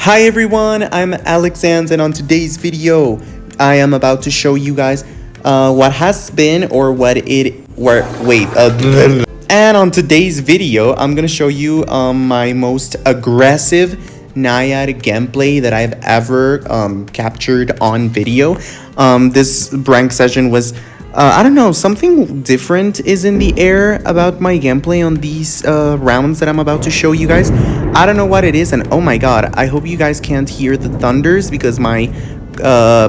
Hi everyone, I'm Alexander, and on today's video, I am about to show you guys what has been or what it and on today's video, I'm gonna show you my most aggressive Naiad gameplay that I've ever captured on video. This rank session was I don't know, something different is in the air about my gameplay on these rounds that I'm about to show you guys. I don't know what it is, and oh my god, I hope you guys can't hear the thunders because my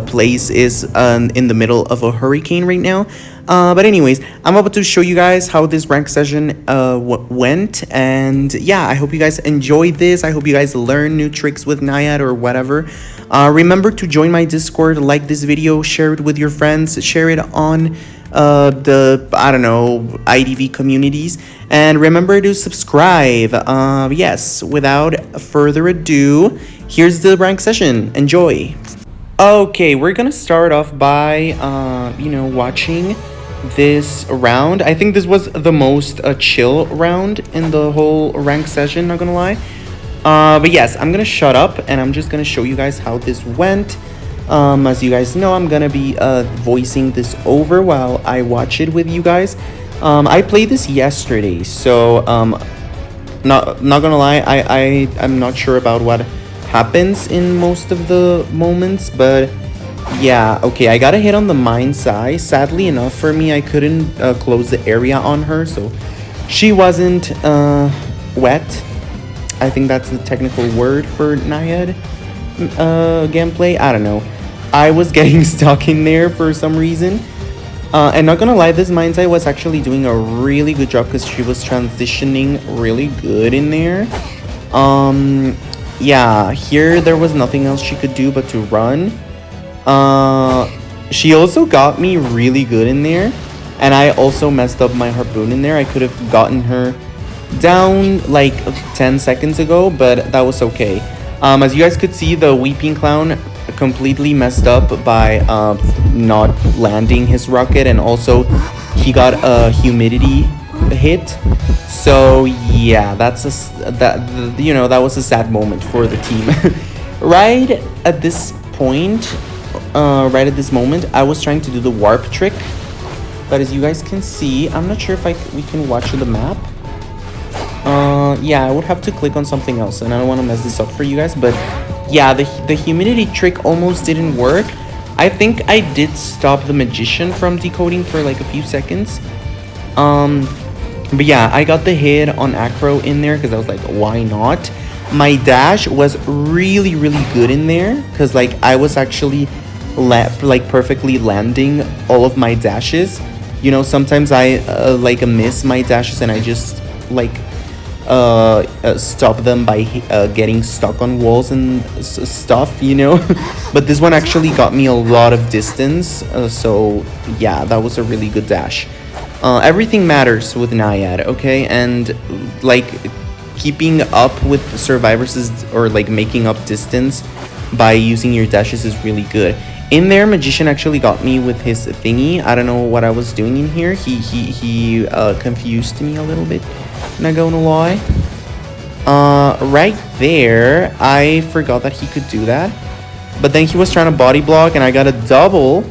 place is in the middle of a hurricane right now. But anyways, I'm about to show you guys how this rank session went, and yeah, I hope you guys enjoyed this. I hope you guys learn new tricks with Naiad or whatever. Remember to join my Discord, like this video, share it with your friends, share it on the, I don't know, IDV communities, and remember to subscribe. Yes, without further ado, here's the rank session. Enjoy. Okay, we're gonna start off by, watching this round. I think this was the most chill round in the whole rank session, not gonna lie. But yes, I'm gonna shut up and I'm just gonna show you guys how this went. As you guys know, I'm gonna be voicing this over while I watch it with you guys. I played this yesterday, so not gonna lie, I'm not sure about what happens in most of the moments, but yeah, okay, I got a hit on the mind's eye. Sadly enough for me, I couldn't close the area on her, so she wasn't wet. I think that's the technical word for Naiad gameplay. I don't know. I was getting stuck in there for some reason. And not gonna lie, this mind's eye was actually doing a really good job because she was transitioning really good in there. Yeah, here there was nothing else she could do but to run. She also got me really good in there. And I also messed up my harpoon in there. I could have gotten her down like 10 seconds ago, but that was okay. As you guys could see, the Weeping Clown completely messed up by not landing his rocket, and also he got a humidity hit. So yeah, that was a sad moment for the team. Right at this point, right at this moment, I was trying to do the warp trick, but as you guys can see, I'm not sure if we can watch the map. Yeah, I would have to click on something else, and I don't want to mess this up for you guys, but yeah, the humidity trick almost didn't work. I think I did stop the magician from decoding for like a few seconds. But yeah, I got the hit on Acro in there because I was like, why not? My dash was really good in there because like I was actually perfectly landing all of my dashes. You know, sometimes I miss my dashes and I just stop them by getting stuck on walls and stuff, you know. But this one actually got me a lot of distance, so yeah, that was a really good dash. Everything matters with Naiad, okay? And like keeping up with survivors or like making up distance by using your dashes is really good. In there, Magician actually got me with his thingy. I don't know what I was doing in here. He confused me a little bit, not gonna lie. Right there, I forgot that he could do that. But then he was trying to body block, and I got a double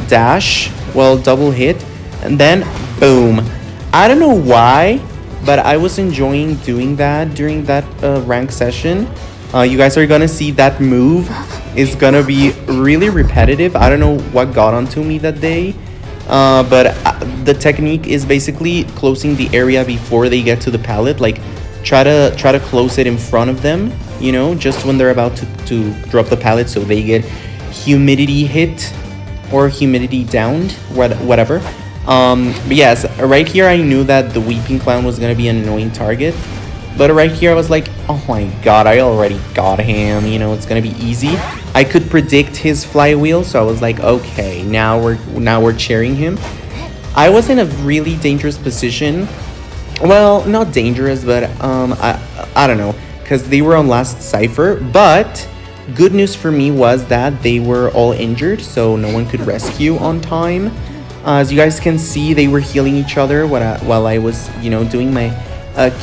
dash, well, double hit, and then boom. I don't know why, but I was enjoying doing that during that rank session. You guys are gonna see that move is gonna be really repetitive. I don't know what got onto me that day, but the technique is basically closing the area before they get to the pallet. Like try to close it in front of them, you know, just when they're about to drop the pallet, so they get humidity hit or humidity downed, whatever. But yes, right here I knew that the Weeping Clown was gonna be an annoying target, but right here I was like, oh my god, I already got him, you know, it's gonna be easy. I could predict his flywheel, so I was like, okay, now we're cheering him. I was in a really dangerous position. Well, not dangerous, but I don't know, because they were on last cipher. But good news for me was that they were all injured, so no one could rescue on time. As you guys can see, they were healing each other while I was, you know, doing my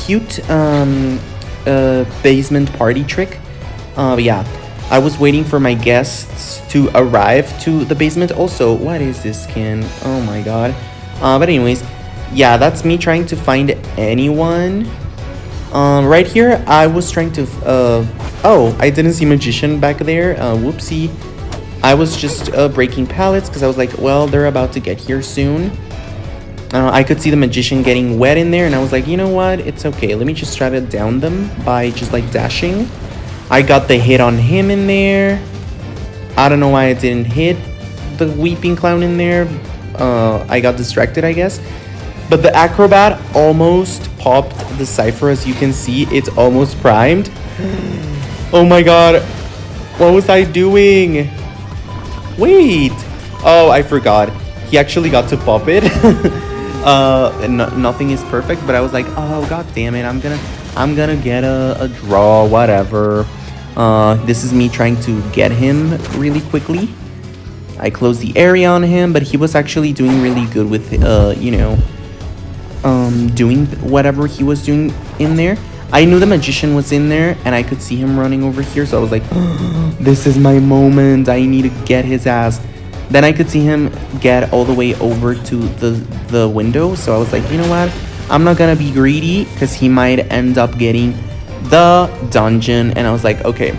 cute basement party trick. But yeah, I was waiting for my guests to arrive to the basement. Also, what is this skin? Oh my god. But anyways, yeah, that's me trying to find anyone. Right here, I was trying to... oh, I didn't see Magician back there. Whoopsie. I was just breaking pallets because I was like, well, they're about to get here soon. I could see the Magician getting wet in there, and I was like, you know what? It's okay. Let me just try to down them by just like dashing. I got the hit on him in there. I don't know why I didn't hit the Weeping Clown in there. I got distracted, I guess. But the Acrobat almost popped the Cypher. As you can see, it's almost primed. Oh my god. What was I doing? Wait. Oh, I forgot. He actually got to pop it. Nothing is perfect, but I was like, oh god damn it, I'm gonna get a draw, whatever. This is me trying to get him really quickly. I closed the area on him, but he was actually doing really good with you know, doing whatever he was doing in there. I knew the Magician was in there, and I could see him running over here, so I was like, oh, this is my moment, I need to get his ass. Then I could see him get all the way over to the window, so I was like, you know what, I'm not gonna be greedy, because he might end up getting the dungeon. And I was like, okay,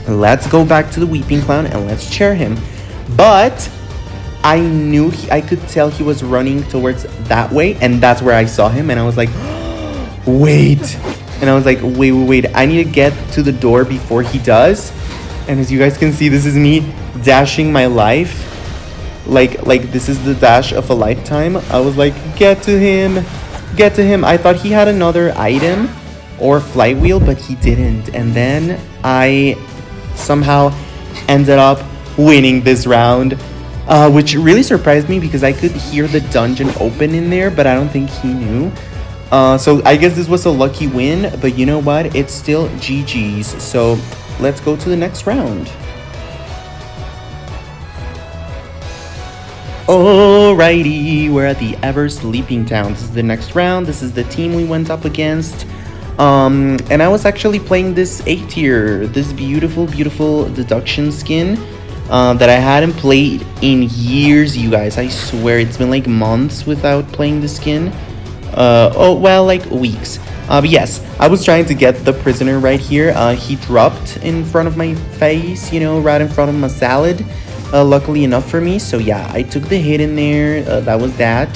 let's go back to the Weeping Clown, and let's chair him. But I knew I could tell he was running towards that way, and that's where I saw him, and I was like, wait. And I was like, wait, I need to get to the door before he does. And as you guys can see, this is me dashing my life. Like this is the dash of a lifetime. I was like, get to him. I thought he had another item or flight wheel, but he didn't. And then I somehow ended up winning this round, which really surprised me because I could hear the dungeon open in there, but I don't think he knew. So I guess this was a lucky win, but you know what? It's still GG's. So let's go to the next round. Alrighty, we're at the Ever Sleeping Town. This is the next round. This is the team we went up against. And I was actually playing this A tier, this beautiful deduction skin that I hadn't played in years, you guys. I swear it's been like months without playing the skin. Oh, well, like weeks. But yes, I was trying to get the prisoner right here. He dropped in front of my face, you know, right in front of my salad. Luckily enough for me. So yeah, I took the hit in there. That was that.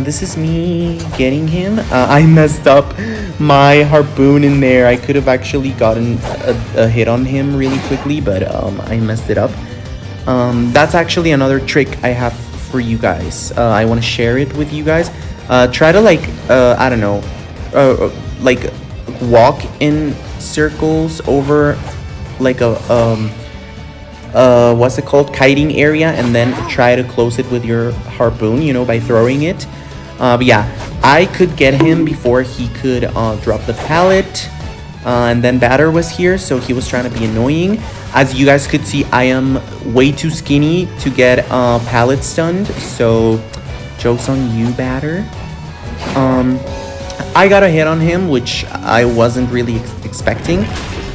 This is me getting him. I messed up my harpoon in there. I could have actually gotten a hit on him really quickly, but I messed it up. That's actually another trick I have for you guys. I want to share it with you guys. Try to like I don't know, like walk in circles over like a what's it called, kiting area, and then try to close it with your harpoon, you know, by throwing it. But yeah, I could get him before he could drop the pallet, and then Batter was here, so he was trying to be annoying. As you guys could see, I am way too skinny to get pallet stunned, so joke's on you, Batter. I got a hit on him, which I wasn't really expecting.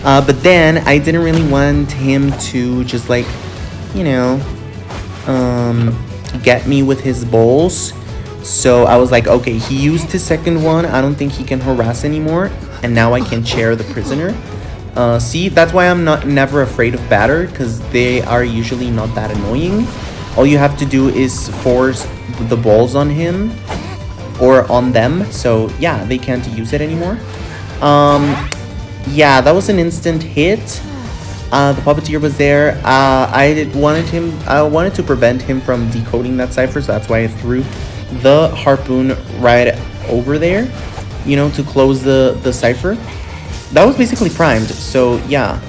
But then I didn't really want him to just like, you know, get me with his bowls. So I was like, okay, he used his second one. I don't think he can harass anymore. And now I can chair the prisoner. See, that's why I'm never afraid of Batter, because they are usually not that annoying. All you have to do is force the balls on him or on them. So yeah, they can't use it anymore. Yeah, that was an instant hit. The puppeteer was there. I wanted to prevent him from decoding that cipher, so that's why I threw the harpoon right over there, you know, to close the cipher. That was basically primed, so yeah.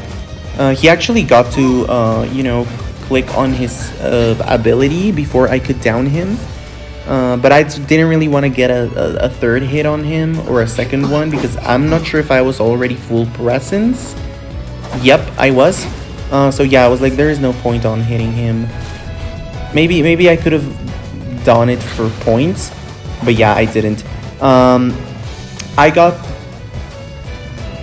He actually got to, you know, click on his ability before I could down him. But I didn't really want to get a third hit on him or a second one, because I'm not sure if I was already full presence. Yep, I was. So yeah, I was like, there is no point on hitting him. Maybe I could have done it for points, but yeah, I didn't. I got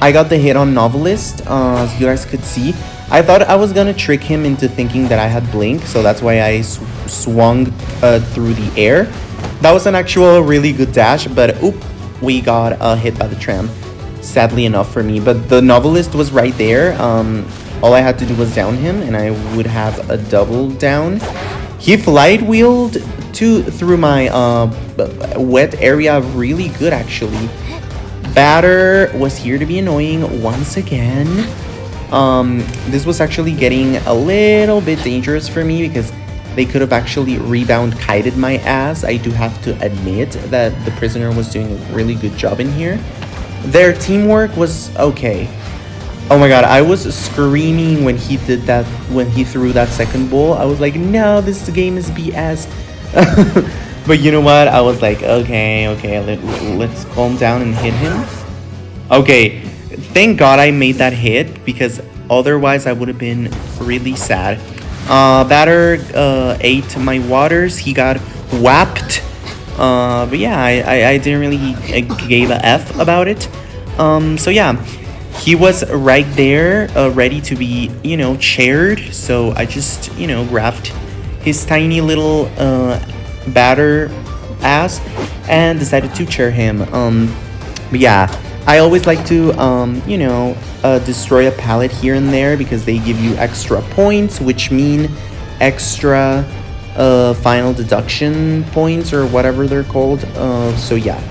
I got the hit on Novelist, as you guys could see. I thought I was gonna trick him into thinking that I had Blink, so that's why I swung through the air. That was an actual really good dash, but oop, we got hit by the tram. Sadly enough for me, but the Novelist was right there. All I had to do was down him, and I would have a double down. He flight wheeled through my wet area really good, actually. Batter was here to be annoying once again. This was actually getting a little bit dangerous for me because they could have actually rebound kited my ass. I do have to admit that the prisoner was doing a really good job in here. Their teamwork was okay. Oh my god, I was screaming when he did that, when he threw that second ball. I was like, no, this game is BS. But you know what? I was like, okay, let's calm down and hit him. Okay, thank god I made that hit because otherwise I would have been really sad. Batter ate my waters. He got whapped. But yeah, I didn't really give a F about it. So yeah, he was right there, ready to be, you know, chaired. So I just, you know, grabbed his tiny little batter ass and decided to chair him. But yeah, I always like to, you know, destroy a pallet here and there because they give you extra points, which mean extra final deduction points or whatever they're called. So yeah,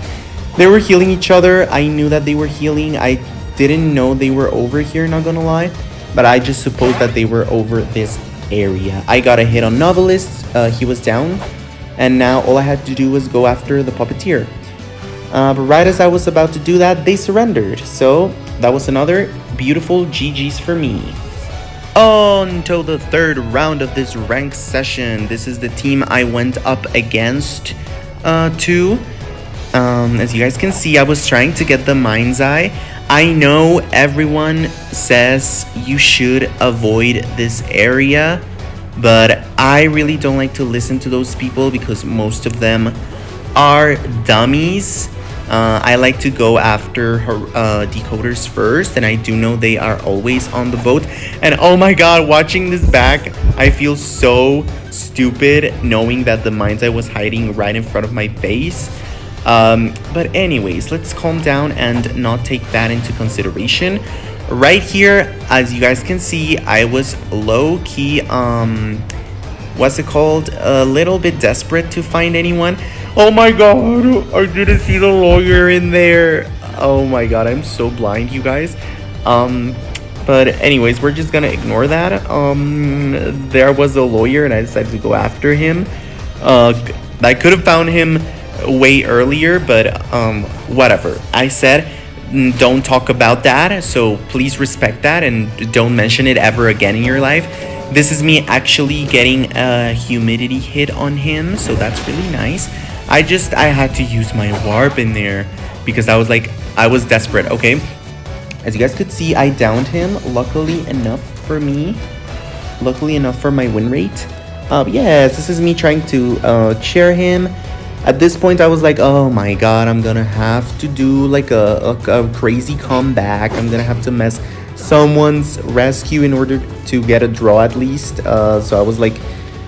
they were healing each other. I knew that they were healing. I didn't know they were over here, not gonna lie, but I just supposed that they were over this area. I got a hit on Novelist. He was down, and now all I had to do was go after the puppeteer. But right as I was about to do that, they surrendered. So that was another beautiful GG's for me. On to the third round of this ranked session. This is the team I went up against to. As you guys can see, I was trying to get the Mind's Eye. I know everyone says you should avoid this area, but I really don't like to listen to those people because most of them are dummies. I like to go after decoders first, and I do know they are always on the boat. And oh my god, watching this back, I feel so stupid knowing that the Mind's Eye was hiding right in front of my face. But anyways, let's calm down and not take that into consideration. Right here, as you guys can see, I was low-key, what's it called? A little bit desperate to find anyone. Oh my god, I didn't see the lawyer in there. Oh my god, I'm so blind, you guys. But anyways, we're just gonna ignore that. There was a lawyer and I decided to go after him. I could have found him way earlier, but whatever. I said don't talk about that, so please respect that and don't mention it ever again in your life. This is me actually getting a humidity hit on him, so that's really nice. I had to use my warp in there because I was desperate. Okay, as you guys could see, I downed him. Luckily enough for me, luckily enough for my win rate. Yes, this is me trying to chair him. At this point, I was like, oh my god, I'm gonna have to do like a crazy comeback. I'm gonna have to mess someone's rescue in order to get a draw at least. So I was like,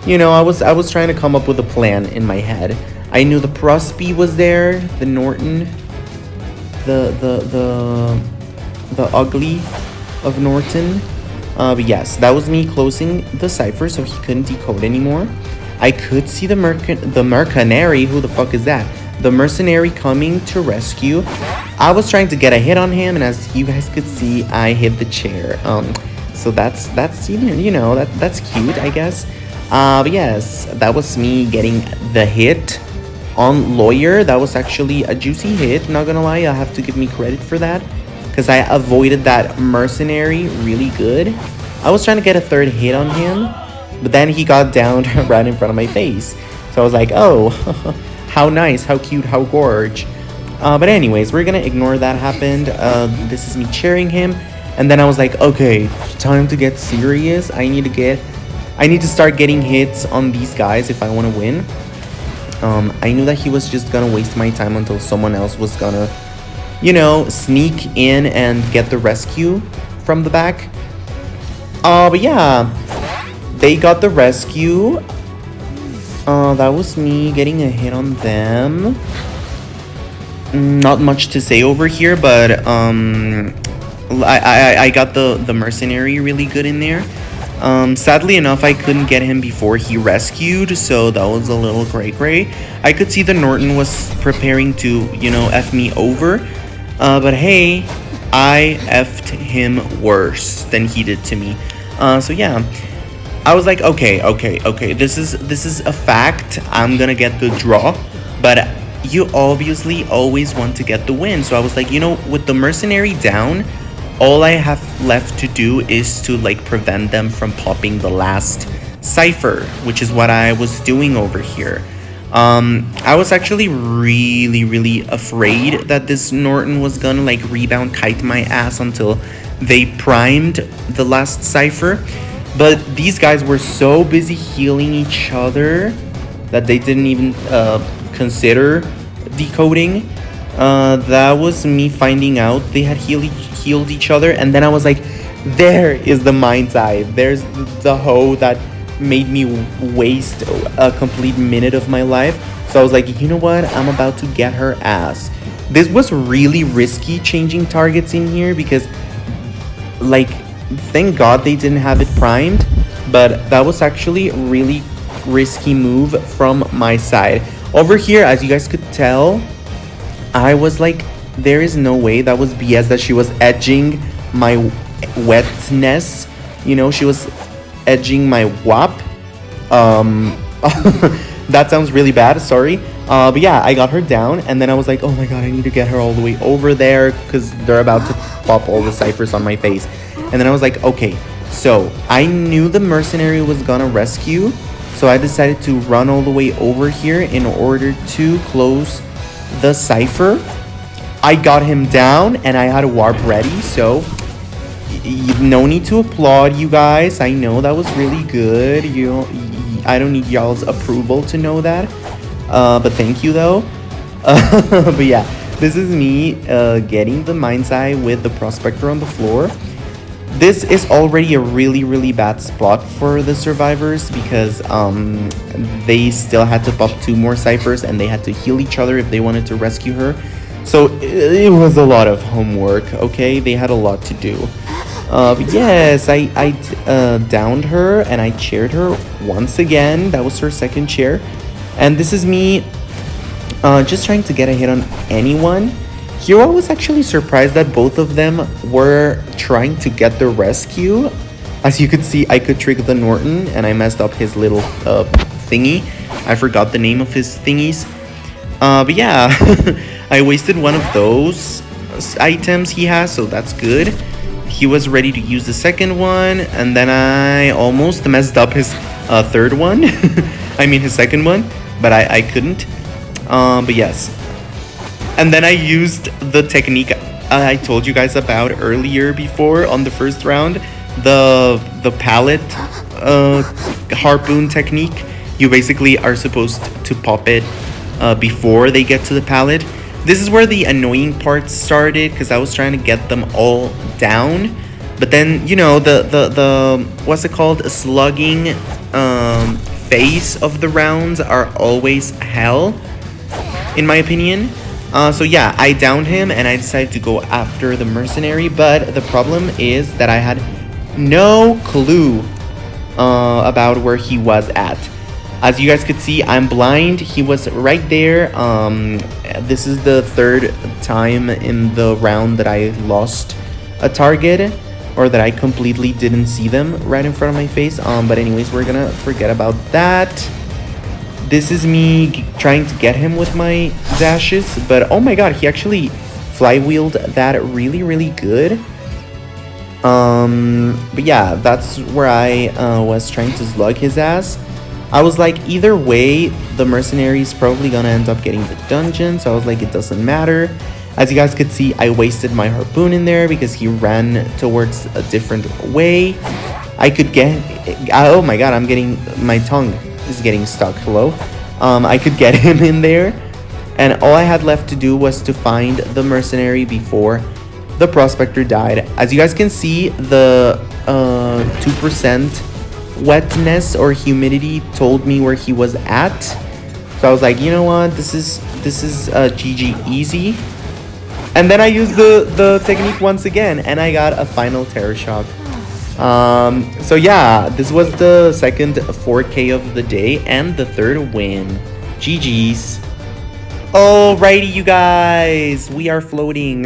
you know, I was trying to come up with a plan in my head. I knew the Prosby was there, the Norton, the ugly of Norton. But yes, that was me closing the cipher so he couldn't decode anymore. I could see the mercenary. Who the fuck is that? The mercenary coming to rescue. I was trying to get a hit on him, and as you guys could see, I hit the chair. So that's you know that's cute, I guess. But yes, that was me getting the hit on lawyer. That was actually a juicy hit. Not gonna lie, I have to give me credit for that because I avoided that mercenary really good. I was trying to get a third hit on him, but then he got down right in front of my face. So I was like, oh, how nice, how cute, how gorge. But anyways, we're gonna ignore that happened. This is me cheering him. And then I was like, okay, time to get serious. I need to start getting hits on these guys if I want to win. I knew that he was just gonna waste my time until someone else was gonna you know, sneak in and get the rescue from the back. But yeah, they got the rescue. That was me getting a hit on them. Not much to say over here, but I got the mercenary really good in there. Sadly enough, I couldn't get him before he rescued, so that was a little gray. I could see the Norton was preparing to, you know, F me over. But hey, I F'd him worse than he did to me. So yeah, I was like, okay, this is a fact. I'm gonna get the draw, but you obviously always want to get the win. So I was like, you know, with the mercenary down, all I have left to do is to like prevent them from popping the last cipher, which is what I was doing over here. I was actually really afraid that this Norton was gonna like rebound kite my ass until they primed the last cipher. But these guys were so busy healing each other that they didn't even consider decoding. That was me finding out they had healed each other, and then I was like, there is the mind's eye. There's the hoe that made me waste a complete minute of my life. So I was like, you know what? I'm about to get her ass. This was really risky changing targets in here because, like, thank God they didn't have it primed, but that was actually a really risky move from my side. Over here, as you guys could tell, I was like, there is no way. That was BS that she was edging my wetness. You know, she was edging my WAP. That sounds really bad, sorry. But yeah, I got her down, and then I was like, oh my god, I need to get her all the way over there because they're about to pop all the ciphers on my face. And then I was like, okay, so I knew the mercenary was gonna rescue, so I decided to run all the way over here in order to close the cipher. I got him down, and I had a warp ready, so no need to applaud, you guys. I know that was really good. I don't need y'all's approval to know that, but thank you though. But yeah, this is me getting the mind's eye with the prospector on the floor. This is already a really bad spot for the survivors because they still had to pop 2 more ciphers and they had to heal each other if they wanted to rescue her. So it was a lot of homework, okay? They had a lot to do. But yes, I downed her and I chaired her once again. That was her second chair. And this is me just trying to get a hit on anyone. Here I was actually surprised that both of them were trying to get the rescue. As you could see, I could trick the Norton and I messed up his little thingy. I forgot the name of his thingies. But yeah, I wasted one of those items he has, so that's good. He was ready to use the second one, and then I almost messed up his third one. I mean his second one, but I couldn't. But yes. And then I used the technique I told you guys about earlier before on the first round. The pallet harpoon technique. You basically are supposed to pop it before they get to the pallet. This is where the annoying part started because I was trying to get them all down. But then, you know, the what's it called? Slugging phase of the rounds are always hell, in my opinion. So yeah, I downed him and I decided to go after the mercenary. But the problem is that I had no clue about where he was at. As you guys could see, I'm blind. He was right there. This is the third time in the round that I lost a target, or that I completely didn't see them right in front of my face. But anyways, we're gonna forget about that. This is me trying to get him with my dashes, but oh my god, he actually flywheeled that really good. But yeah, that's where I was trying to slug his ass. I was like, either way, the mercenary is probably gonna end up getting the dungeon, so I was like, it doesn't matter. As you guys could see, I wasted my harpoon in there because he ran towards a different way. I could get... Oh my god, my tongue is getting stuck. Hello? I could get him in there, and all I had left to do was to find the mercenary before the prospector died. As you guys can see, the 2% wetness or humidity told me where he was at. So I was like, you know what, this is GG easy. And then I used the technique once again, and I got a final terror shock. So yeah, this was the second 4K of the day and the third win. GG's. Alrighty, you guys, we are floating.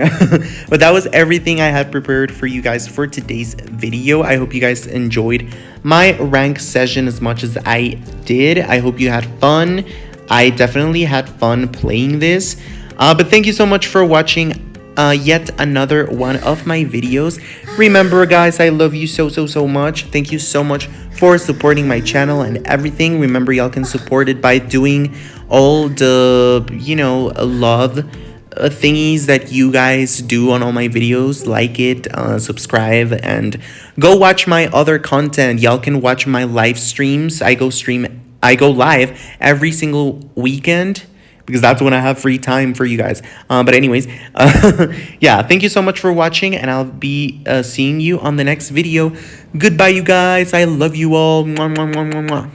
But that was everything I had prepared for you guys for today's video. I hope you guys enjoyed my rank session as much as I did. I hope you had fun. I definitely had fun playing this. But thank you so much for watching yet another one of my videos. Remember, guys, I love you so much. Thank you so much for supporting my channel and everything. Remember, y'all can support it by doing all the, you know, love thingies that you guys do on all my videos. Like it, subscribe, and go watch my other content. Y'all can watch my live streams. I go live every single weekend, because that's when I have free time for you guys. But anyways, yeah, thank you so much for watching, and I'll be seeing you on the next video. Goodbye, you guys. I love you all. Mwah, mwah, mwah, mwah, mwah.